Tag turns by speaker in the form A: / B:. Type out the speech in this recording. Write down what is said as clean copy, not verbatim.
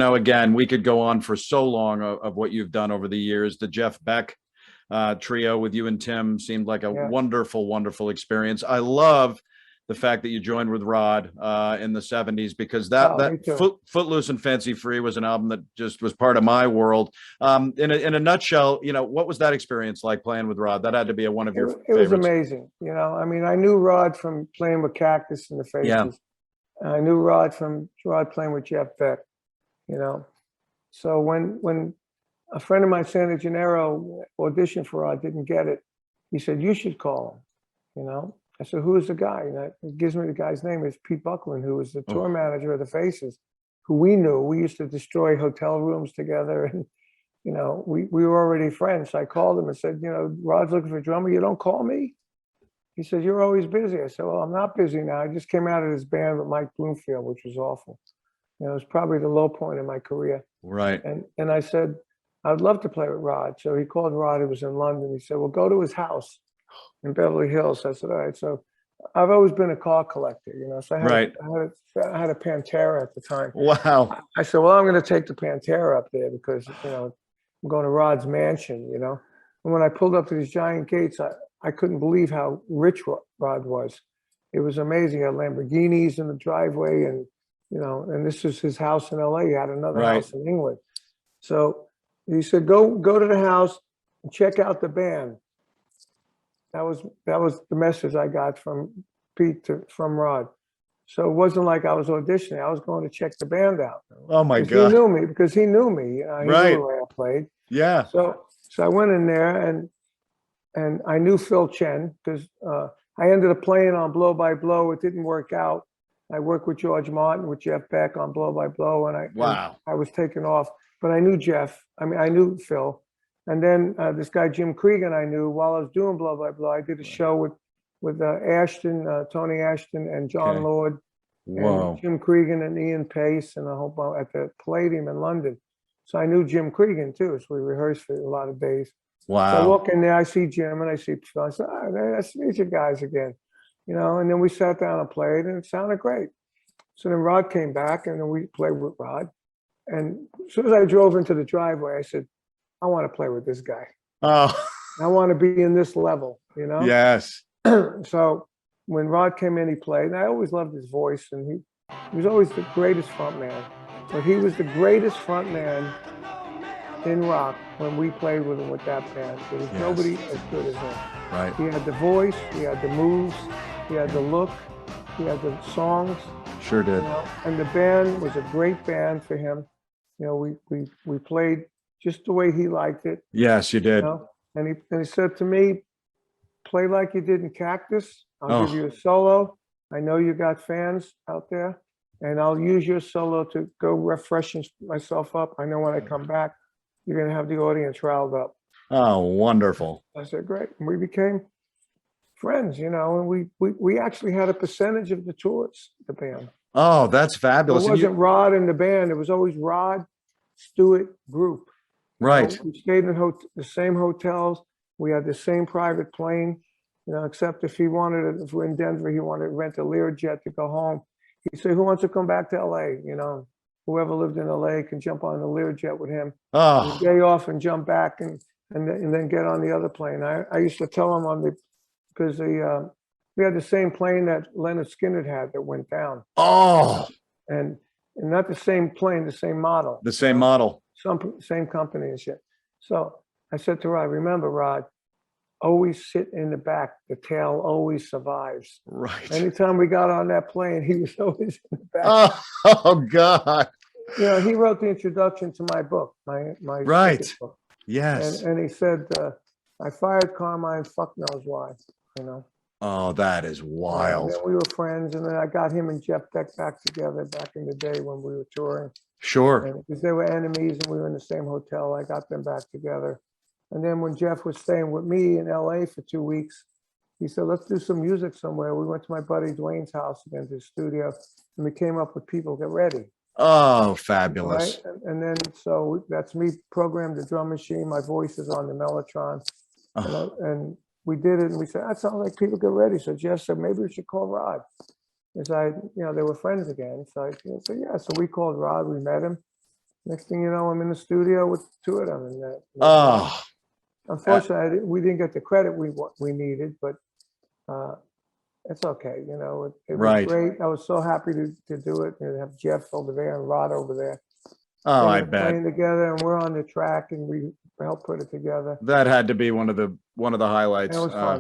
A: Now, again, we could go on for so long of what you've done over the years. The Jeff Beck trio with you and Tim seemed like a wonderful, wonderful experience. I love the fact that you joined with Rod in the 70s, because that Footloose and Fancy Free was an album that just was part of my world. In a nutshell, what was that experience like playing with Rod? That had to be one of your favorites.
B: It was amazing. I mean, I knew Rod from playing with Cactus and the Faces.
A: Yeah.
B: I knew Rod from playing with Jeff Beck. So when a friend of mine, Santa Gennaro, auditioned for Rod, didn't get it, he said, "You should call him." I said, "Who is the guy?" And he gives me the guy's name. It's Pete Buckland, who was the tour manager of the Faces, who we knew. We used to destroy hotel rooms together, and we were already friends. So I called him and said, "Rod's looking for a drummer. You don't call me?" He said, "You're always busy." I said, "Well, I'm not busy now. I just came out of this band with Mike Bloomfield, which was awful. It was probably the low point in my career."
A: Right.
B: And I said, "I'd love to play with Rod." So he called Rod, who was in London. He said, "Well, go to his house in Beverly Hills." I said, "All right." So I've always been a car collector, so I had a Pantera at the time.
A: Wow.
B: I said, "Well, I'm going to take the Pantera up there because, I'm going to Rod's mansion, And when I pulled up to these giant gates, I couldn't believe how rich Rod was. It was amazing. He had Lamborghinis in the driveway, and and this was his house in LA. He had another house in England. So he said, go to the house and check out the band. That was the message I got from Pete from Rod. So it wasn't like I was auditioning. I was going to check the band out.
A: Oh my God.
B: He knew me because he knew me. He knew the way I played.
A: Yeah.
B: So I went in there and I knew Phil Chen because I ended up playing on Blow by Blow. It didn't work out. I worked with George Martin, with Jeff Beck on Blow by Blow, and I was taken off. But I knew Jeff. I knew Phil. And then this guy, Jim Cregan, I knew while I was doing Blow by Blow. I did a show with Ashton, Tony Ashton, and John Lord, and Jim Cregan and Ian Pace, and a whole bunch at the Palladium in London. So I knew Jim Cregan too. So we rehearsed for a lot of days.
A: Wow.
B: So I walk in there, I see Jim, and I see Phil. I said, "Nice to meet you guys again." And then we sat down and played, and it sounded great. So then Rod came back, and then we played with Rod. And as soon as I drove into the driveway, I said, "I want to play with this guy.
A: Oh,
B: I want to be in this level,
A: Yes.
B: So when Rod came in, he played, and I always loved his voice, and he was always the greatest front man. But he was the greatest front man in rock when we played with him with that band. There was nobody as good as him.
A: Right.
B: He had the voice, he had the moves, he had the look, he had the songs.
A: Sure did.
B: And the band was a great band for him. We played just the way he liked it.
A: Yes, you did.
B: And he said to me, "Play like you did in Cactus. I'll give you a solo. I know you got fans out there, and I'll use your solo to go refreshing myself up. I know when I come back, you're going to have the audience riled up."
A: Oh, wonderful.
B: I said, "Great." And we became friends, and we actually had a percentage of the tours, the band.
A: Oh, that's fabulous.
B: It wasn't Rod and the band. It was always Rod, Stewart, group.
A: Right.
B: We stayed in the same hotels. We had the same private plane, except if if we're in Denver, he wanted to rent a Learjet to go home. He said, "Who wants to come back to LA? Whoever lived in LA can jump on the Learjet with him.
A: Oh.
B: The day off and jump back and then get on the other plane." I used to tell him because we had the same plane that Leonard Skinner had that went down.
A: Oh.
B: And not the same plane, the same model.
A: The same model.
B: Same company and shit. So I said to Rod, "Remember, Rod, always sit in the back. The tail always survives."
A: Right.
B: Anytime we got on that plane, he was always in the back.
A: Oh God.
B: He wrote the introduction to my book, my
A: right.
B: book.
A: Yes.
B: And he said, "I fired Carmine, fuck knows why."
A: Oh, that is wild.
B: And then we were friends, and then I got him and Jeff Beck back together back in the day when we were touring.
A: Sure.
B: Because they were enemies and we were in the same hotel, I got them back together. And then when Jeff was staying with me in LA for 2 weeks, he said, "Let's do some music somewhere." We went to my buddy Dwayne's house again, to the studio, and we came up with People Get Ready.
A: Oh, fabulous.
B: Right? And then, so that's me programmed the drum machine. My voice is on the Mellotron. And we did it, and we said, "That sounds like People Get Ready." So Jeff said, "Maybe we should call Rod." Because they were friends again. So I said, "Yeah." So we called Rod, we met him. Next thing you know, I'm in the studio with two of them. And
A: Oh,
B: unfortunately, we didn't get the credit we needed, but it's okay. You know, it was
A: right.
B: great. I was so happy to do it and have Jeff over there and Rod over there.
A: Oh, I
B: Singing,
A: bet
B: playing together, and we're on the track, and we helped put it together.
A: that had to be one of the highlights.
B: It was fun.